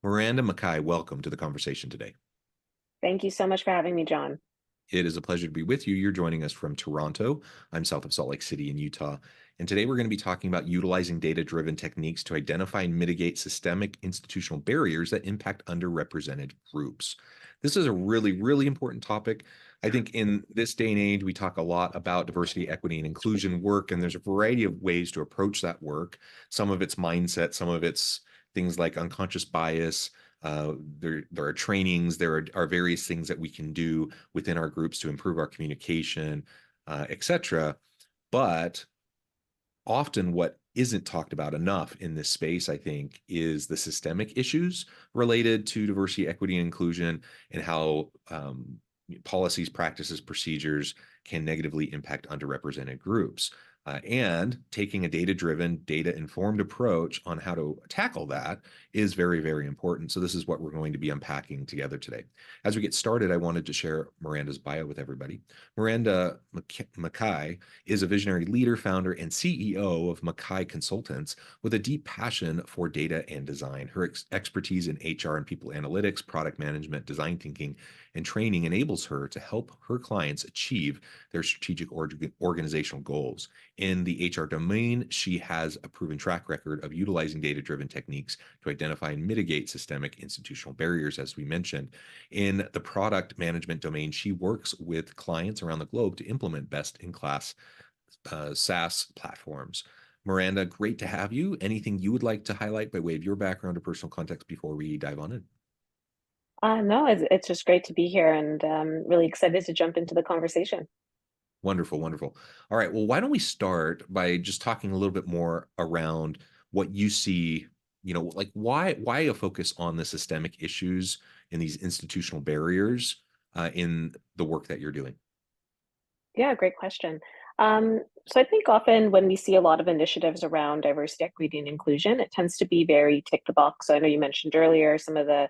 Miranda McKie, welcome to the conversation today. Thank you so much for having me, John. It is a pleasure to be with you. You're joining us from Toronto. I'm south of Salt Lake City in Utah. And today we're going to be talking about utilizing data-driven techniques to identify and mitigate systemic institutional barriers that impact underrepresented groups. This is a really, really important topic. I think in this day and age, we talk a lot about diversity, equity, and inclusion work, and there's a variety of ways to approach that work. Some of it's mindset, some of it's things like unconscious bias. There are trainings, there are various things that we can do within our groups to improve our communication, etc. But often what isn't talked about enough in this space, I think, is the systemic issues related to diversity, equity, and inclusion, and how policies, practices, procedures can negatively impact underrepresented groups. And taking a data-driven, data-informed approach on how to tackle that is very, very important. So this is what we're going to be unpacking together today. As we get started, I wanted to share Miranda's bio with everybody. Miranda McKie is a visionary leader, founder, and CEO of McKie Consultants with a deep passion for data and design. Her expertise in HR and people analytics, product management, design thinking, and training enables her to help her clients achieve their strategic organizational goals. In the HR domain, she has a proven track record of utilizing data-driven techniques to identify and mitigate systemic institutional barriers, as we mentioned. In the product management domain, she works with clients around the globe to implement best-in-class SaaS platforms. Miranda, great to have you. Anything you would like to highlight by way of your background or personal context before we dive on in? No, it's just great to be here and really excited to jump into the conversation. Wonderful, wonderful. All right. Well, why don't we start by just talking a little bit more around what you see, like why a focus on the systemic issues and these institutional barriers in the work that you're doing? Yeah, great question. So I think often when we see a lot of initiatives around diversity, equity, and inclusion, it tends to be very tick the box. So I know you mentioned earlier some of the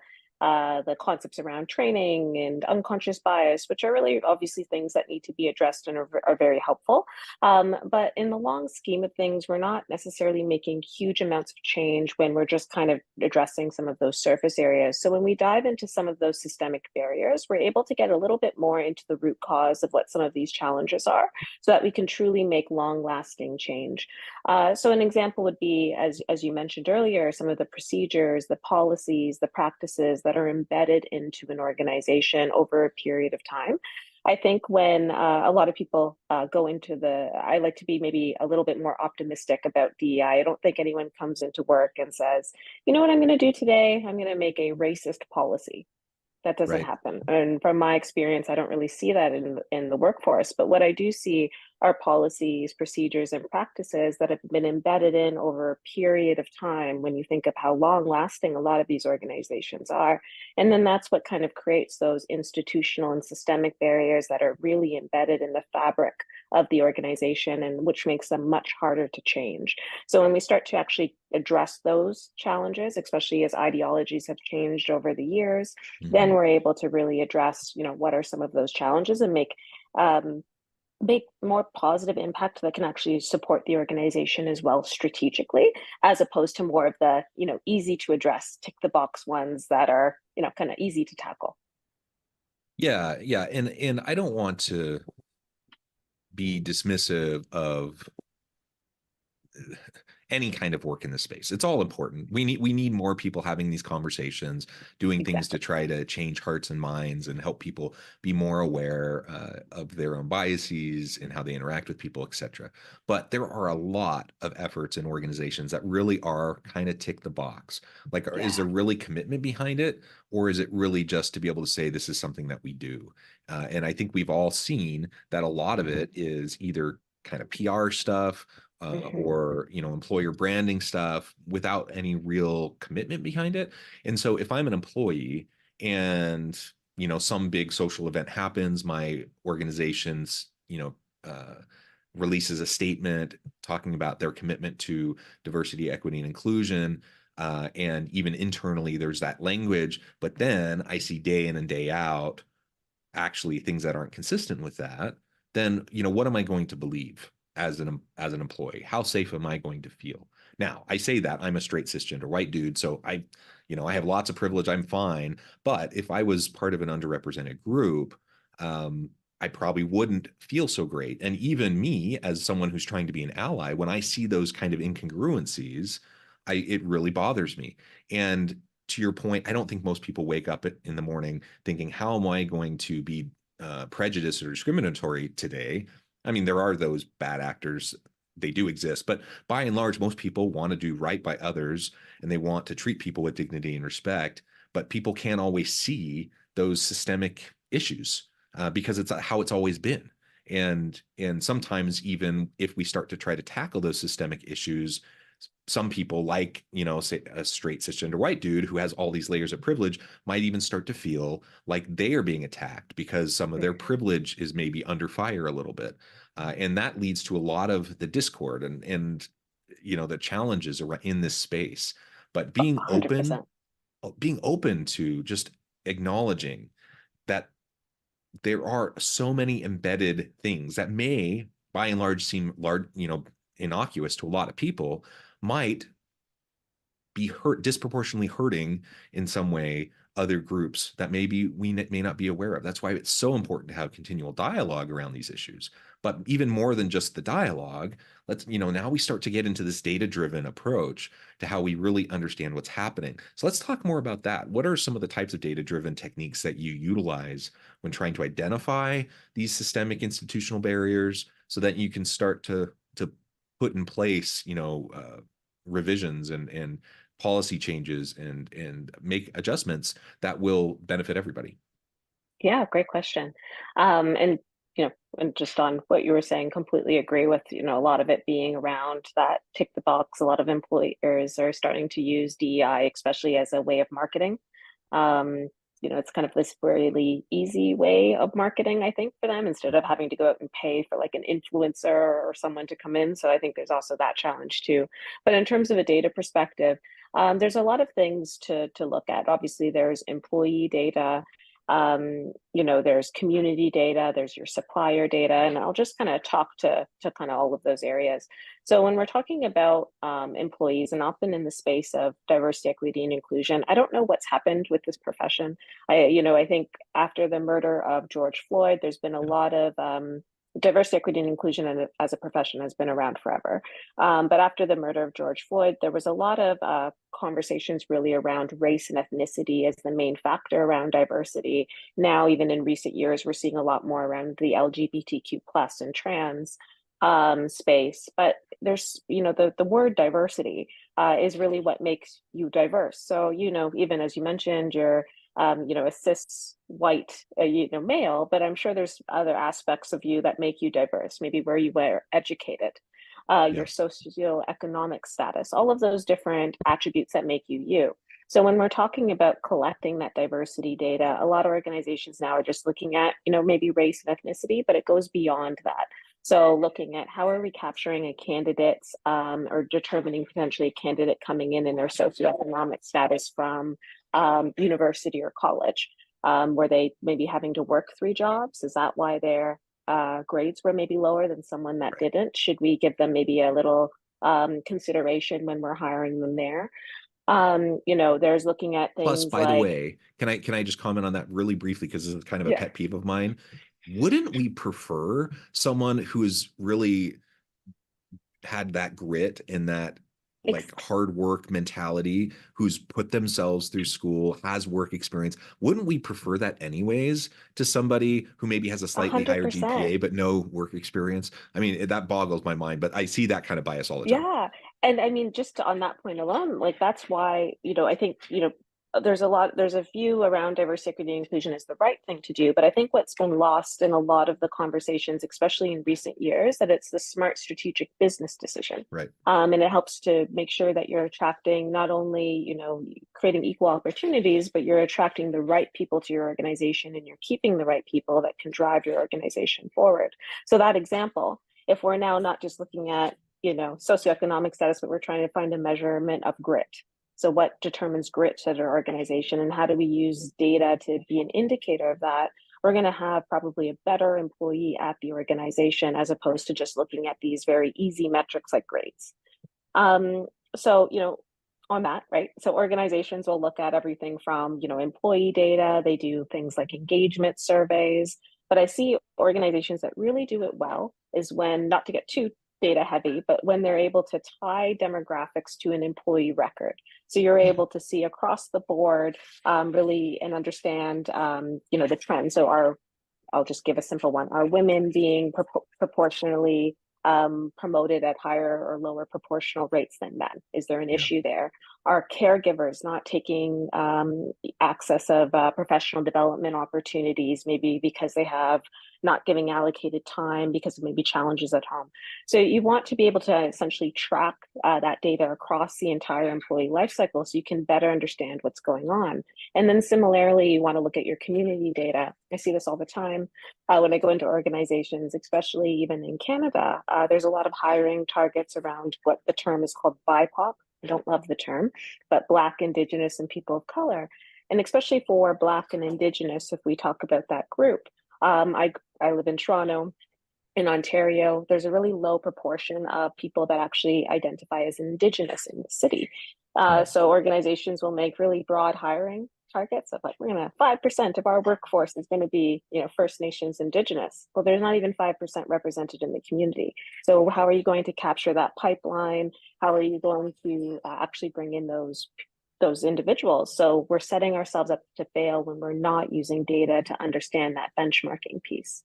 concepts around training and unconscious bias, which are really obviously things that need to be addressed and are very helpful. But in the long scheme of things, we're not necessarily making huge amounts of change when we're just kind of addressing some of those surface areas. So when we dive into some of those systemic barriers, we're able to get a little bit more into the root cause of what some of these challenges are so that we can truly make long lasting change. So an example would be, as you mentioned earlier, some of the procedures, the policies, the practices that are embedded into an organization over a period of time. I think when a lot of people go into I like to be maybe a little bit more optimistic about DEI. I don't think anyone comes into work and says, you know what I'm going to do today? I'm going to make a racist policy. That doesn't Right. happen. And from my experience, I don't really see that in the workforce. But what I do see are policies, procedures, and practices that have been embedded in over a period of time when you think of how long lasting a lot of these organizations are. And then that's what kind of creates those institutional and systemic barriers that are really embedded in the fabric of the organization and which makes them much harder to change. So when we start to actually address those challenges, especially as ideologies have changed over the years, then Mhm. we're able to really address, what are some of those challenges and make more positive impact that can actually support the organization as well strategically, as opposed to more of the, easy to address, tick the box ones that are, kind of easy to tackle. Yeah, yeah. And I don't want to be dismissive of any kind of work in this space. It's all important. We need more people having these conversations, doing things to Exactly. try to change hearts and minds and help people be more aware of their own biases and how they interact with people, etc. But there are a lot of efforts in organizations that really are kind of tick the box. Like, is Yeah. there really commitment behind it, or is it really just to be able to say this is something that we do? And I think we've all seen that a lot of it is either kind of PR stuff Hmm. or employer branding stuff without any real commitment behind it. And so if I'm an employee and some big social event happens, my organization's releases a statement talking about their commitment to diversity, equity, and inclusion. And even internally, there's that language. But then I see day in and day out actually things that aren't consistent with that. Then what am I going to believe as an employee? How safe am I going to feel? Now, I say that I'm a straight cisgender white dude, so I have lots of privilege. I'm fine. But if I was part of an underrepresented group, I probably wouldn't feel so great. And even me, as someone who's trying to be an ally, when I see those kind of incongruencies, it really bothers me. And to your point, I don't think most people wake up in the morning thinking, how am I going to be prejudiced or discriminatory today? I mean, there are those bad actors. They do exist, but by and large, most people want to do right by others and they want to treat people with dignity and respect. But people can't always see those systemic issues because it's how it's always been. And sometimes even if we start to try to tackle those systemic issues, some people, like, say a straight cisgender white dude who has all these layers of privilege, might even start to feel like they are being attacked because some of their privilege is maybe under fire a little bit. And that leads to a lot of the discord and the challenges in this space. But 100%. being open to just acknowledging that there are so many embedded things that may, by and large, seem innocuous to a lot of people, might be disproportionately hurting in some way other groups that maybe we may not be aware of. That's why it's so important to have continual dialogue around these issues. But even more than just the dialogue, now we start to get into this data-driven approach to how we really understand what's happening. So let's talk more about that. What are some of the types of data-driven techniques that you utilize when trying to identify these systemic institutional barriers so that you can start to put in place, revisions and policy changes and make adjustments that will benefit everybody? Yeah, great question. And and just on what you were saying, completely agree with, a lot of it being around that tick the box. A lot of employers are starting to use DEI, especially as a way of marketing. Um, it's kind of this really easy way of marketing, I think, for them, instead of having to go out and pay for like an influencer or someone to come in. So I think there's also that challenge too. But in terms of a data perspective, there's a lot of things to look at. Obviously, there's employee data. There's community data, there's your supplier data, and I'll just kind of talk to kind of all of those areas. So when we're talking about employees, and often in the space of diversity, equity, and inclusion, I don't know what's happened with this profession. I think after the murder of George Floyd, there's been a lot of diversity, equity, and inclusion as a profession has been around forever. But after the murder of George Floyd, there was a lot of conversations really around race and ethnicity as the main factor around diversity. Now, even in recent years, we're seeing a lot more around the LGBTQ plus and trans space. But there's, the word diversity is really what makes you diverse. So, even as you mentioned, you're a cis white, male, but I'm sure there's other aspects of you that make you diverse, maybe where you were educated, Yeah. your socioeconomic status, all of those different attributes that make you you. So when we're talking about collecting that diversity data, a lot of organizations now are just looking at, maybe race and ethnicity, but it goes beyond that. So looking at how are we capturing a candidate's or determining potentially a candidate coming in their socioeconomic status from university or college. Were they maybe having to work 3 jobs? Is that why their grades were maybe lower than someone that Right. didn't? Should we give them maybe a little consideration when we're hiring them there? There's looking at Plus, things by the like, way, can I just comment on that really briefly because this is kind of a yeah, pet peeve of mine? Wouldn't we prefer someone who is really had that grit and that ex- like hard work mentality, who's put themselves through school, has work experience? Wouldn't we prefer that anyways to somebody who maybe has a slightly higher 100%. GPA but no work experience? I mean, that boggles my mind, but I see that kind of bias all the time. Yeah. And I mean, just on that point alone, like that's why, I think, there's a view around diversity, equity, and inclusion is the right thing to do. But I think what's been lost in a lot of the conversations, especially in recent years, that it's the smart strategic business decision. Right. And it helps to make sure that you're attracting not only, creating equal opportunities, but you're attracting the right people to your organization and you're keeping the right people that can drive your organization forward. So that example, if we're now not just looking at socioeconomic status, but we're trying to find a measurement of grit. So what determines grit at an organization and how do we use data to be an indicator of that? we're going to have probably a better employee at the organization as opposed to just looking at these very easy metrics like grades. Um, so, on that, right? So organizations will look at everything from, employee data, they do things like engagement surveys, but I see organizations that really do it well is when, not to get too data heavy, but when they're able to tie demographics to an employee record. So you're able to see across the board really and understand, the trends. So I'll just give a simple one. Are women being proportionally promoted at higher or lower proportional rates than men? Is there an Yeah. issue there? Are caregivers not taking access of professional development opportunities, maybe because they have not giving allocated time because of maybe challenges at home? So you want to be able to essentially track that data across the entire employee lifecycle so you can better understand what's going on. And then similarly, you want to look at your community data. I see this all the time when I go into organizations, especially even in Canada. There's a lot of hiring targets around what the term is called BIPOC. I don't love the term, but Black, Indigenous, and people of color. And especially for Black and Indigenous, if we talk about that group, I live in Toronto. In Ontario, there's a really low proportion of people that actually identify as Indigenous in the city. So organizations will make really broad hiring targets of like, we're going to 5% of our workforce is going to be, First Nations Indigenous. Well, there's not even 5% represented in the community. So how are you going to capture that pipeline? How are you going to actually bring in those individuals? So we're setting ourselves up to fail when we're not using data to understand that benchmarking piece.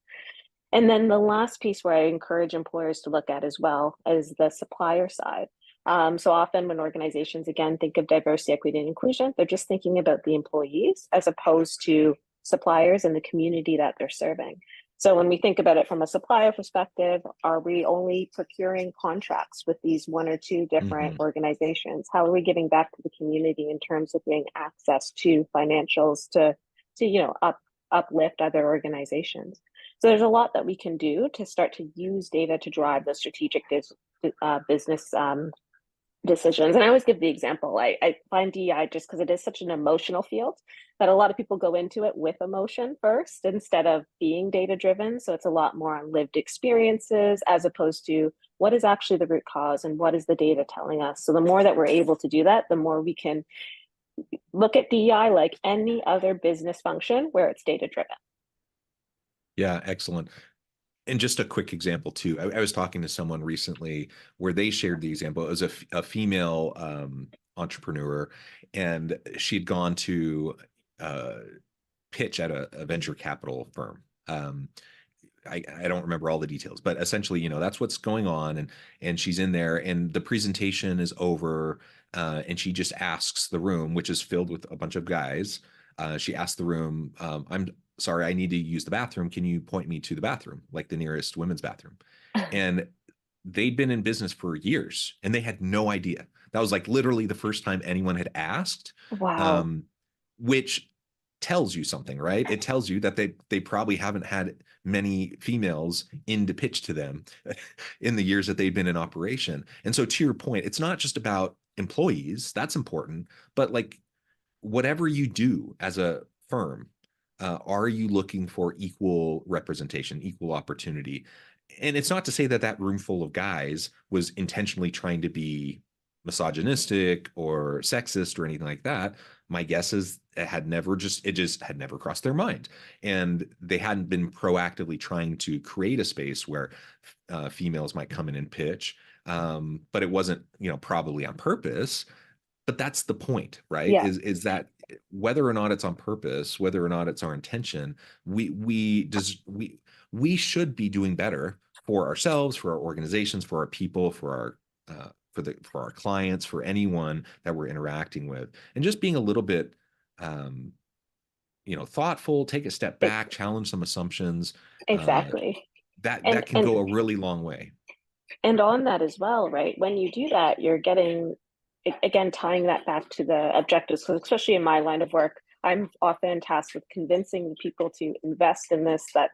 And then the last piece where I encourage employers to look at as well is the supplier side. So often when organizations, again, think of diversity, equity, and inclusion, they're just thinking about the employees as opposed to suppliers and the community that they're serving. So when we think about it from a supplier perspective, are we only procuring contracts with these one or two different organizations? How are we giving back to the community in terms of getting access to financials to uplift other organizations? So there's a lot that we can do to start to use data to drive the strategic business decisions. And I always give the example. I find DEI, just because it is such an emotional field, that a lot of people go into it with emotion first instead of being data driven. So it's a lot more on lived experiences as opposed to what is actually the root cause and what is the data telling us. So the more that we're able to do that, the more we can look at DEI like any other business function where it's data driven. Yeah, excellent. And just a quick example too. I was talking to someone recently where they shared the example. It was a female entrepreneur, and she'd gone to pitch at a venture capital firm. I don't remember all the details, but essentially, that's what's going on. And she's in there, and the presentation is over, and she just asks the room, which is filled with a bunch of guys. She asked the room, "I'm sorry, I need to use the bathroom. Can you point me to the bathroom, like the nearest women's bathroom?" And they'd been in business for years, and they had no idea. That was like literally the first time anyone had asked, Wow. which tells you something, right? It tells you that they probably haven't had many females in to pitch to them in the years that they've been in operation. And so to your point, it's not just about employees, that's important, but like whatever you do as a firm, are you looking for equal representation, equal opportunity? And it's not to say that that room full of guys was intentionally trying to be misogynistic or sexist or anything like that. My guess is it just had never crossed their mind, and they hadn't been proactively trying to create a space where females might come in and pitch. But it wasn't, probably on purpose. But that's the point, right? Yeah. Is that whether or not it's on purpose, whether or not it's our intention, we should be doing better for ourselves, for our organizations, for our people, for our clients, for anyone that we're interacting with, and just being a little bit thoughtful, take a step back, challenge some assumptions. Exactly. That can go a really long way. And on that as well, right? When you do that, you're getting, again, tying that back to the objectives. So especially in my line of work, I'm often tasked with convincing the people to invest in this that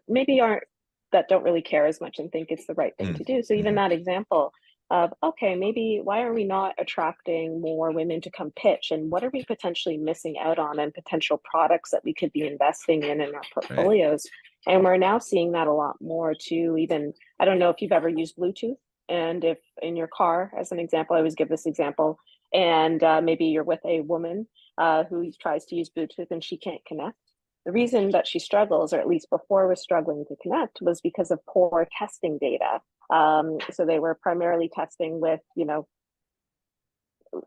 don't really care as much and think it's the right thing to do. So even that example, of, okay, maybe why are we not attracting more women to come pitch? And what are we potentially missing out on and potential products that we could be investing in our Right. portfolios? And we're now seeing that a lot more too. Even, I don't know if you've ever used Bluetooth. And if in your car, as an example, I always give this example, and maybe you're with a woman who tries to use Bluetooth and she can't connect. The reason that she struggles, or at least before was struggling to connect, was because of poor testing data. So they were primarily testing with,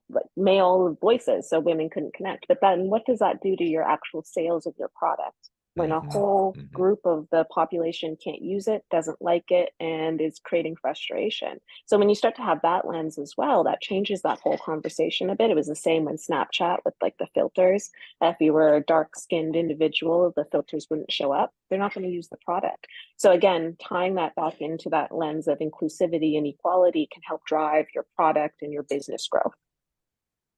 like male voices, so women couldn't connect. But then what does that do to your actual sales of your product when a Hmm. whole Hmm. group of the population can't use it, doesn't like it, and is creating frustration? So when you start to have that lens as well, that changes that whole conversation a bit. It was the same when Snapchat with like the filters. If you were a dark skinned individual, the filters wouldn't show up. They're not going to use the product. So again, tying that back into that lens of inclusivity and equality can help drive your product and your business growth.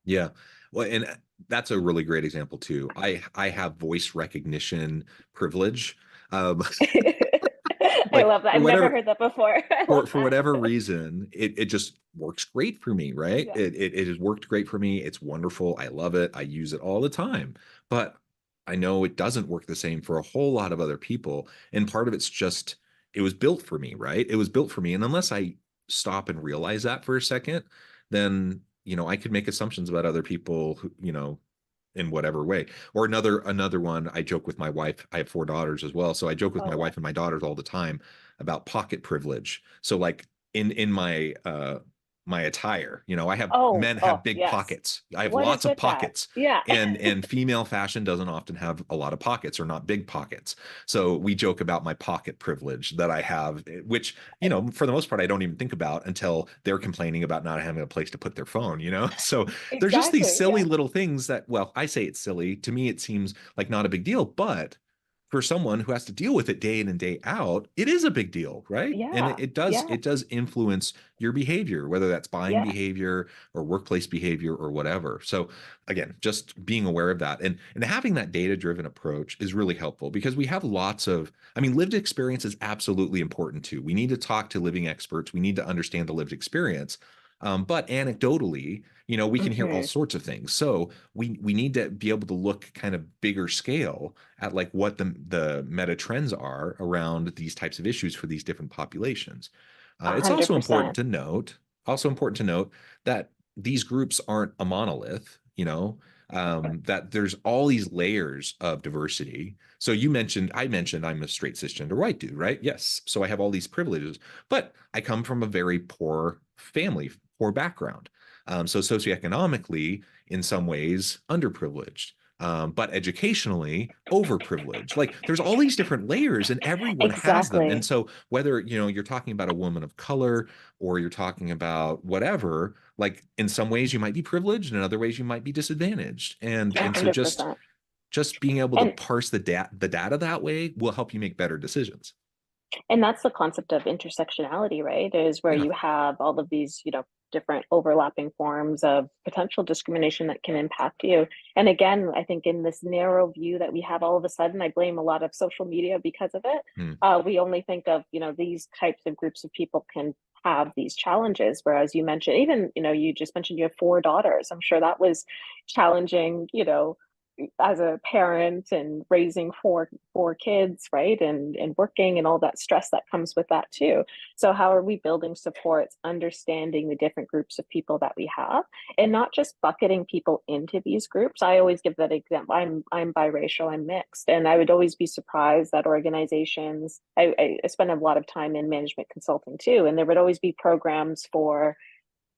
Yeah. Well, and that's a really great example too. I have voice recognition privilege. Um, I like love that. for I've never whatever heard that before. I love for that. whatever reason, it just works great for me, right? Yeah. It has worked great for me. It's wonderful. I love it. I use it all the time. But I know it doesn't work the same for a whole lot of other people. And part of it's just it was built for me, right? It was built for me. And unless I stop and realize that for a second, then I could make assumptions about other people who, in whatever way. Or another one, I joke with my wife. I have 4 daughters as well. So I joke with Oh, my wow. wife and my daughters all the time about pocket privilege. So like in my attire, I have Oh, men oh, have big yes. pockets. I have What is lots of with that? pockets. Yeah. And female fashion doesn't often have a lot of pockets or not big pockets. So we joke about my pocket privilege that I have, which, for the most part I don't even think about until they're complaining about not having a place to put their phone, So there's just these Exactly. silly Yeah. little things that, well, I say it's silly. To me, it seems like not a big deal, but for someone who has to deal with it day in and day out, it is a big deal, right? And it, Yeah. it does Yeah. it does influence your behavior, whether that's buying Yeah. behavior or workplace behavior or whatever. So again, just being aware of that and having that data-driven approach is really helpful because we have lots of, I mean, lived experience is absolutely important too. We need to talk to living experts. We need to understand the lived experience. But anecdotally, we can hear all Hmm. sorts of things. So we need to be able to look kind of bigger scale at like what the meta trends are around these types of issues for these different populations. A It's hundred also important percent. to note, that these groups aren't a monolith. That there's all these layers of diversity. So I mentioned I'm a straight cisgender white dude, right? Yes. So I have all these privileges, but I come from a very poor family, poor background. So socioeconomically, in some ways, underprivileged. But educationally, overprivileged. Like there's all these different layers, and everyone has them. And Exactly. so whether you're talking about a woman of color or you're talking about whatever, like in some ways you might be privileged, and in other ways you might be disadvantaged. A And so hundred just percent. just being able to And parse the data that way will help you make better decisions. And that's the concept of intersectionality, right? Is where Yeah. you have all of these, different overlapping forms of potential discrimination that can impact you. And again, I think in this narrow view that we have all of a sudden, I blame a lot of social media because of it. Hmm. We only think of, these types of groups of people can have these challenges. Whereas you mentioned, even, you just mentioned you have 4 daughters. I'm sure that was challenging, as a parent and raising four kids, right, and working and all that stress that comes with that too. So how are we building supports, understanding the different groups of people that we have, and not just bucketing people into these groups? I always give that example. I'm biracial, I'm mixed, and I would always be surprised that organizations. I spend a lot of time in management consulting too, and there would always be programs for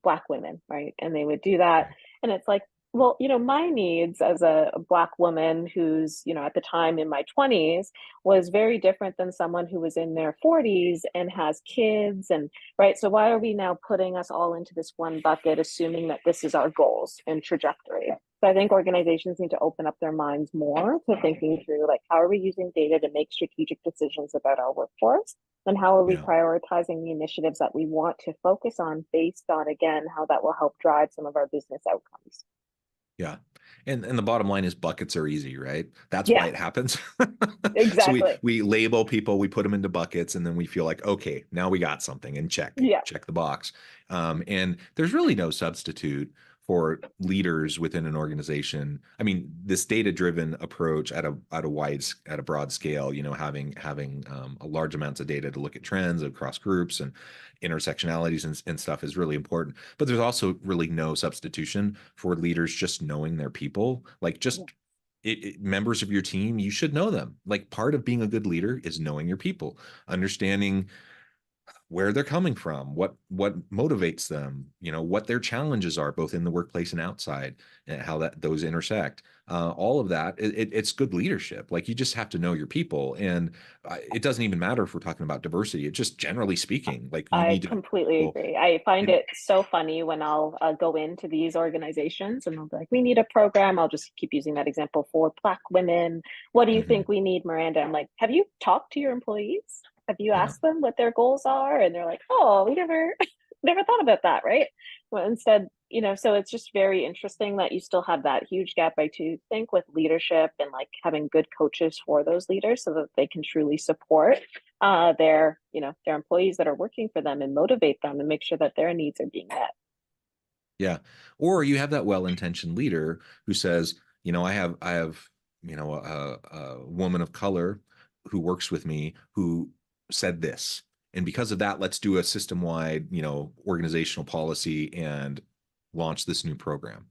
Black women, right? And they would do that. And it's like, well, my needs as a Black woman who's, at the time in my 20s was very different than someone who was in their 40s and has kids. And right. So why are we now putting us all into this one bucket, assuming that this is our goals and trajectory? So I think organizations need to open up their minds more to thinking through, like, how are we using data to make strategic decisions about our workforce? And how are we Yeah. prioritizing the initiatives that we want to focus on based on, again, how that will help drive some of our business outcomes? Yeah. And the bottom line is buckets are easy, right? That's why Yeah, it happens. So exactly. we label people, we put them into buckets, and then we feel like, okay, now we got something and Yeah. check the box. And there's really no substitute for leaders within an organization. I mean, this data-driven approach at a broad scale, having a large amounts of data to look at trends across groups and intersectionalities and stuff is really important. But there's also really no substitution for leaders just knowing their people. Like just members of your team, you should know them. Like part of being a good leader is knowing your people, understanding where they're coming from, what motivates them, what their challenges are, both in the workplace and outside, and how that those intersect. All of that, it's good leadership. Like you just have to know your people, and it doesn't even matter if we're talking about diversity. It's just generally speaking, like you I need to know completely people. agree. I find And it so funny when I'll go into these organizations and I'll be like, we need a program. I'll just keep using that example for Black women. What do you mhm, think we need, Miranda? I'm like, have you talked to your employees? Have you yeah, asked them what their goals are? And they're like, oh, we never, never thought about that, right? Well, instead, so it's just very interesting that you still have that huge gap, I too think, with leadership and like having good coaches for those leaders so that they can truly support their employees that are working for them and motivate them and make sure that their needs are being met. yeah. Or you have that well-intentioned leader who says, I have a woman of color who works with me who said this, and because of that, let's do a system-wide, organizational policy and launch this new program.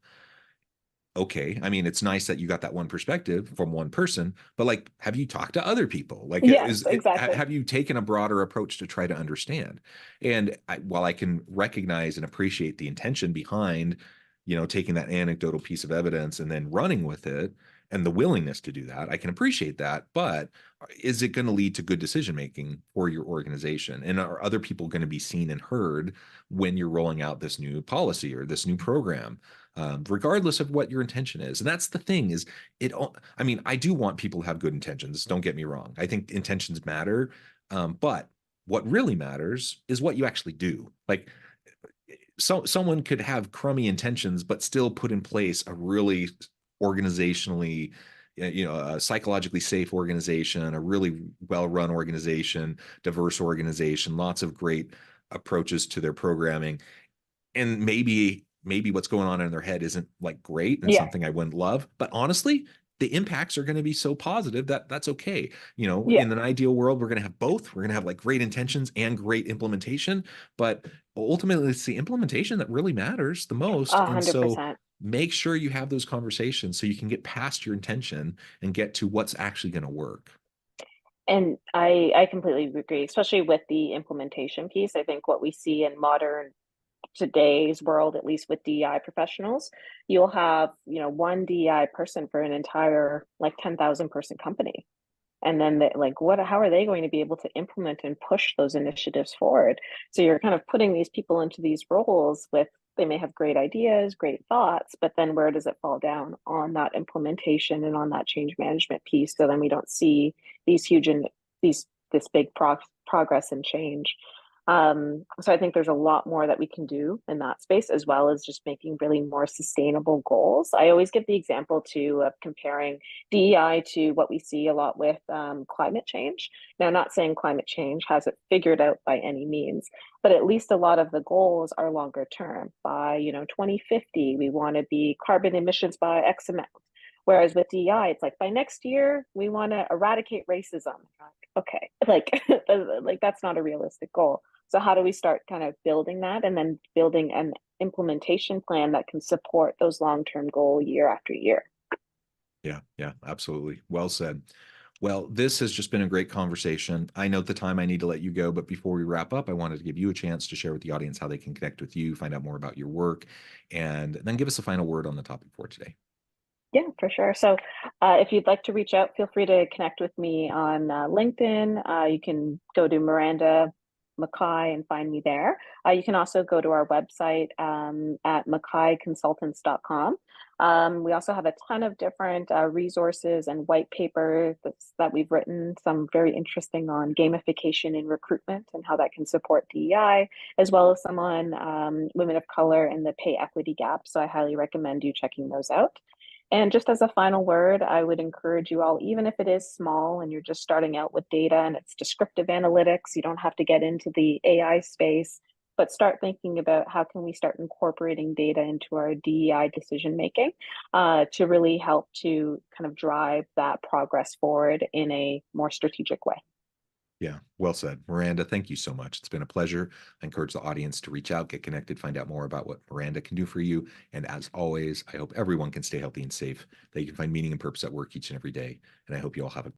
Okay, I mean, it's nice that you got that one perspective from one person, but like, have you talked to other people? Like, Yes, exactly. have you taken a broader approach to try to understand? And while I can recognize and appreciate the intention behind, taking that anecdotal piece of evidence and then running with it, and the willingness to do that, I can appreciate that. But is it going to lead to good decision making for your organization? And are other people going to be seen and heard when you're rolling out this new policy or this new program? Regardless of what your intention is. And that's the thing is it, I mean, I do want people to have good intentions. Don't get me wrong. I think intentions matter. But what really matters is what you actually do. Like someone could have crummy intentions, but still put in place a really organizationally, a psychologically safe organization, a really well-run organization, diverse organization, lots of great approaches to their programming, and maybe what's going on in their head isn't like great and Yeah, something I wouldn't love, but honestly, the impacts are going to be so positive that that's okay. yeah, In an ideal world, we're going to have both. We're going to have like great intentions and great implementation, but ultimately it's the implementation that really matters the most. a And hundred so percent. make sure you have those conversations so you can get past your intention and get to what's actually going to work. And I completely agree, especially with the implementation piece. I think what we see in modern today's world, at least with DEI professionals, you'll have, one DEI person for an entire like 10,000 person company. And then like how are they going to be able to implement and push those initiatives forward? So you're kind of putting these people into these roles with, they may have great ideas, great thoughts, but then where does it fall down on that implementation and on that change management piece? So then we don't see these huge and these this big progress and change. So I think there's a lot more that we can do in that space, as well as just making really more sustainable goals. I always give the example too of comparing DEI to what we see a lot with climate change. Now, not saying climate change has it figured out by any means, but at least a lot of the goals are longer term. By 2050, we want to be carbon emissions by X amount. Whereas with DEI, it's like by next year we want to eradicate racism. Okay, like that's not a realistic goal. So how do we start kind of building that and then building an implementation plan that can support those long-term goals year after year? Yeah, yeah, absolutely. Well said. Well, this has just been a great conversation. I know at the time I need to let you go, but before we wrap up, I wanted to give you a chance to share with the audience how they can connect with you, find out more about your work, and then give us a final word on the topic for today. Yeah, for sure. So if you'd like to reach out, feel free to connect with me on LinkedIn. You can go to Miranda McKie and find me there. You can also go to our website at McKieConsultants.com. We also have a ton of different resources and white papers that we've written, some very interesting on gamification in recruitment and how that can support DEI, as well as some on women of color and the pay equity gap. So I highly recommend you checking those out. And just as a final word, I would encourage you all, even if it is small and you're just starting out with data and it's descriptive analytics, you don't have to get into the AI space, but start thinking about how can we start incorporating data into our DEI decision making to really help to kind of drive that progress forward in a more strategic way. Yeah, well said. Miranda, thank you so much. It's been a pleasure. I encourage the audience to reach out, get connected, find out more about what Miranda can do for you. And as always, I hope everyone can stay healthy and safe, that you can find meaning and purpose at work each and every day. And I hope you all have a